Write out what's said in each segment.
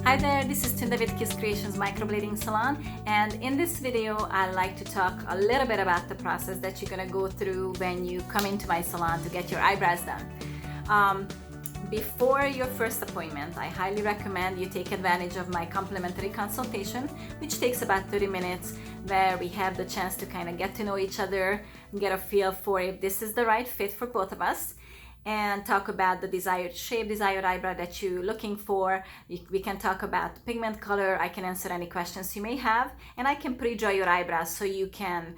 Hi there, this is Tunda with Kiss Creations Microblading Salon, and in this video I'd like to talk a little bit about the process that you're going to go through when you come into my salon to get your eyebrows done. Before your first appointment, I highly recommend you take advantage of my complimentary consultation, which takes about 30 minutes, where we have the chance to kind of get to know each other, get a feel for if this is the right fit for both of us, and talk about the desired shape, desired eyebrow that you're looking for. We can talk about pigment color. I can answer any questions you may have, and I can pre-draw your eyebrows so you can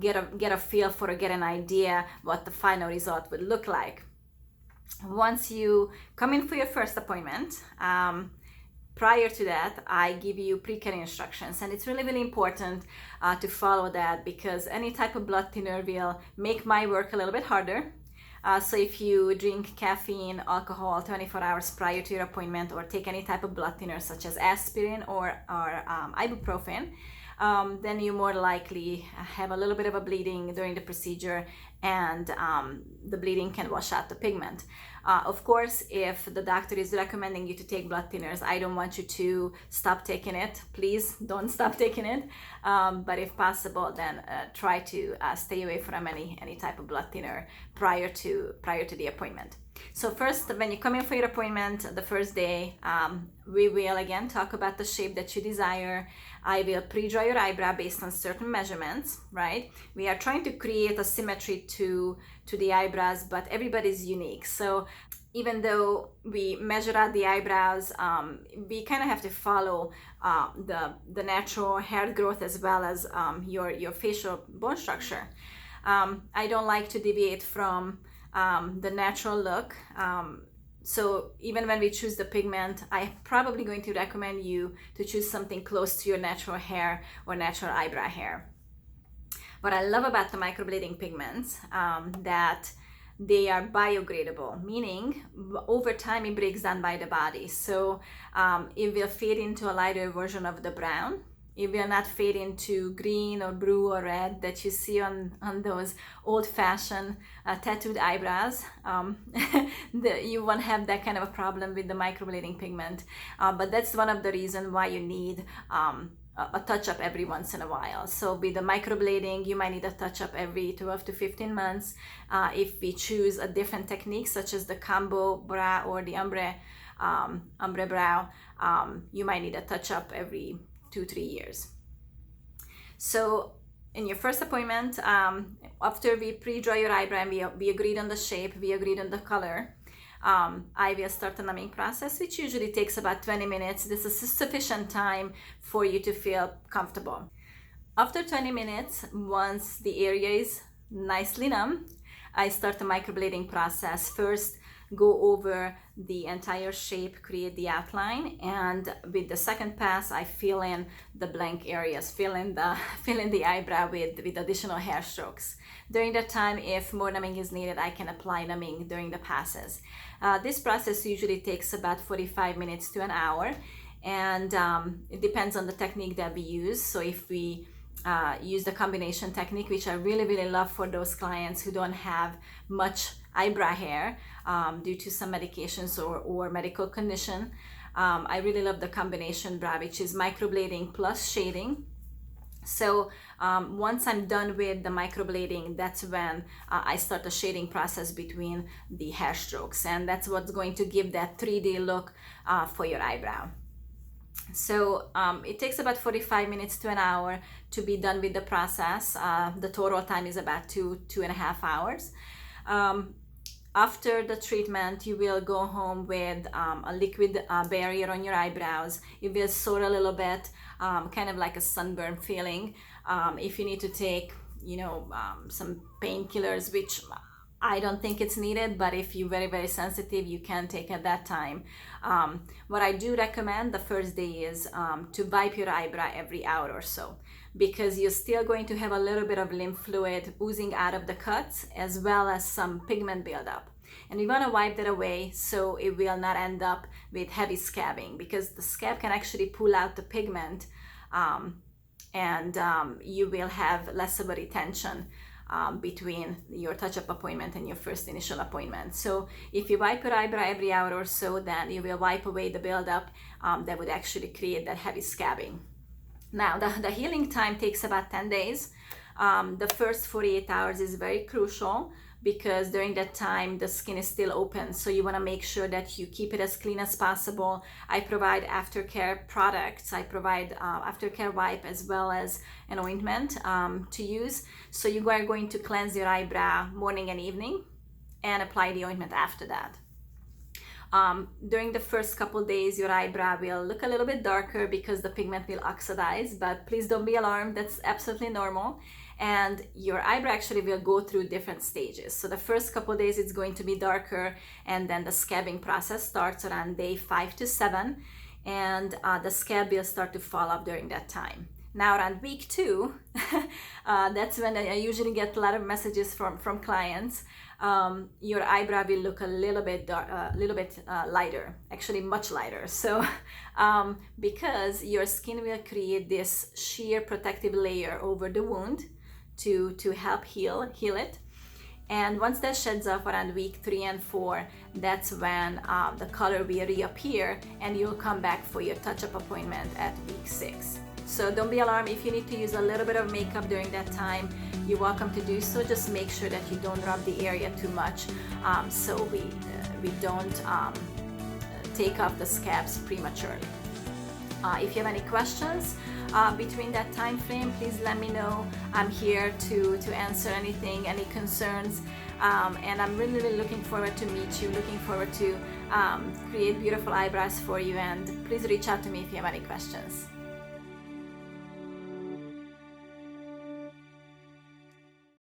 get a feel for or get an idea what the final result would look like. Once you come in for your first appointment, prior to that, I give you pre-care instructions, and it's really important to follow that, because any type of blood thinner will make my work a little bit harder. So if you drink caffeine, alcohol 24 hours prior to your appointment, or take any type of blood thinner such as aspirin or ibuprofen, then you more likely have a little bit of a bleeding during the procedure, and the bleeding can wash out the pigment. Of course, if the doctor is recommending you to take blood thinners, I don't want you to stop taking it. Please don't stop taking it. But if possible, then try to stay away from any type of blood thinner prior to the appointment. So first, when you come in for your appointment, the first day, we will again talk about the shape that you desire. I will pre-draw your eyebrow based on certain measurements, right? We are trying to create a symmetry to the eyebrows, but everybody's unique. So even though we measure out the eyebrows, we kind of have to follow the natural hair growth as well as your facial bone structure. I don't like to deviate from the natural look. So even when we choose the pigment, I'm probably going to recommend you to choose something close to your natural hair or natural eyebrow hair. What I love about the microblading pigments, that they are biodegradable, meaning over time it breaks down by the body. So it will fade into a lighter version of the brown. It will not fade into green or blue or red that you see on those old-fashioned tattooed eyebrows. You won't have that kind of a problem with the microblading pigment, but that's one of the reasons why you need a touch-up every once in a while. So with the microblading, you might need a touch-up every 12 to 15 months. If we choose a different technique, such as the combo brow or the ombre brow, you might need a touch-up every 2-3 years. So in your first appointment, after we pre-draw your eyebrow and we agreed on the shape, we agreed on the color, I will start the numbing process, which usually takes about 20 minutes. This is sufficient time for you to feel comfortable. After 20 minutes, once the area is nicely numb, I start the microblading process. First, go over the entire shape, create the outline, and with the second pass, I fill in the blank areas, fill in the eyebrow with additional hair strokes. During that time, if more numbing is needed, I can apply numbing during the passes. This process usually takes about 45 minutes to an hour, and it depends on the technique that we use. So if we use the combination technique, which I really love for those clients who don't have much eyebrow hair due to some medications or medical condition. I really love the combination brow, which is microblading plus shading. So once I'm done with the microblading, that's when I start the shading process between the hair strokes, and that's what's going to give that 3D look for your eyebrow. So it takes about 45 minutes to an hour to be done with the process. The total time is about 2.5 hours. After the treatment, you will go home with a liquid barrier on your eyebrows. It will sore a little bit, kind of like a sunburn feeling. If you need to take, some painkillers, which I don't think it's needed, but if you're very sensitive, you can take at that time. What I do recommend the first day is to wipe your eyebrow every hour or so, because you're still going to have a little bit of lymph fluid oozing out of the cuts, as well as some pigment buildup. And we want to wipe that away so it will not end up with heavy scabbing, because the scab can actually pull out the pigment, and you will have less of a retention between your touch-up appointment and your first initial appointment. So if you wipe your eyebrow every hour or so, then you will wipe away the buildup that would actually create that heavy scabbing. Now, the healing time takes about 10 days. The first 48 hours is very crucial because during that time the skin is still open, so you want to make sure that you keep it as clean as possible. I provide aftercare products. I provide aftercare wipe as well as an ointment to use. So you are going to cleanse your eyebrow morning and evening and apply the ointment after that. During the first couple days, your eyebrow will look a little bit darker because the pigment will oxidize, but please don't be alarmed, that's absolutely normal. And your eyebrow actually will go through different stages. So the first couple days it's going to be darker, and then the scabbing process starts around day 5 to 7, and the scab will start to fall off during that time. Now around week 2, that's when I usually get a lot of messages from clients. Your eyebrow will look a little bit lighter, actually much lighter. So because your skin will create this sheer protective layer over the wound to help heal it. And once that sheds off around week 3 and 4, that's when the color will reappear, and you'll come back for your touch-up appointment at week 6. So don't be alarmed if you need to use a little bit of makeup during that time. You're welcome to do so. Just make sure that you don't rub the area too much, so we don't take off the scabs prematurely. If you have any questions between that time frame, please let me know. I'm here to answer anything, any concerns, and I'm really looking forward to meet you, looking forward to create beautiful eyebrows for you, and please reach out to me if you have any questions.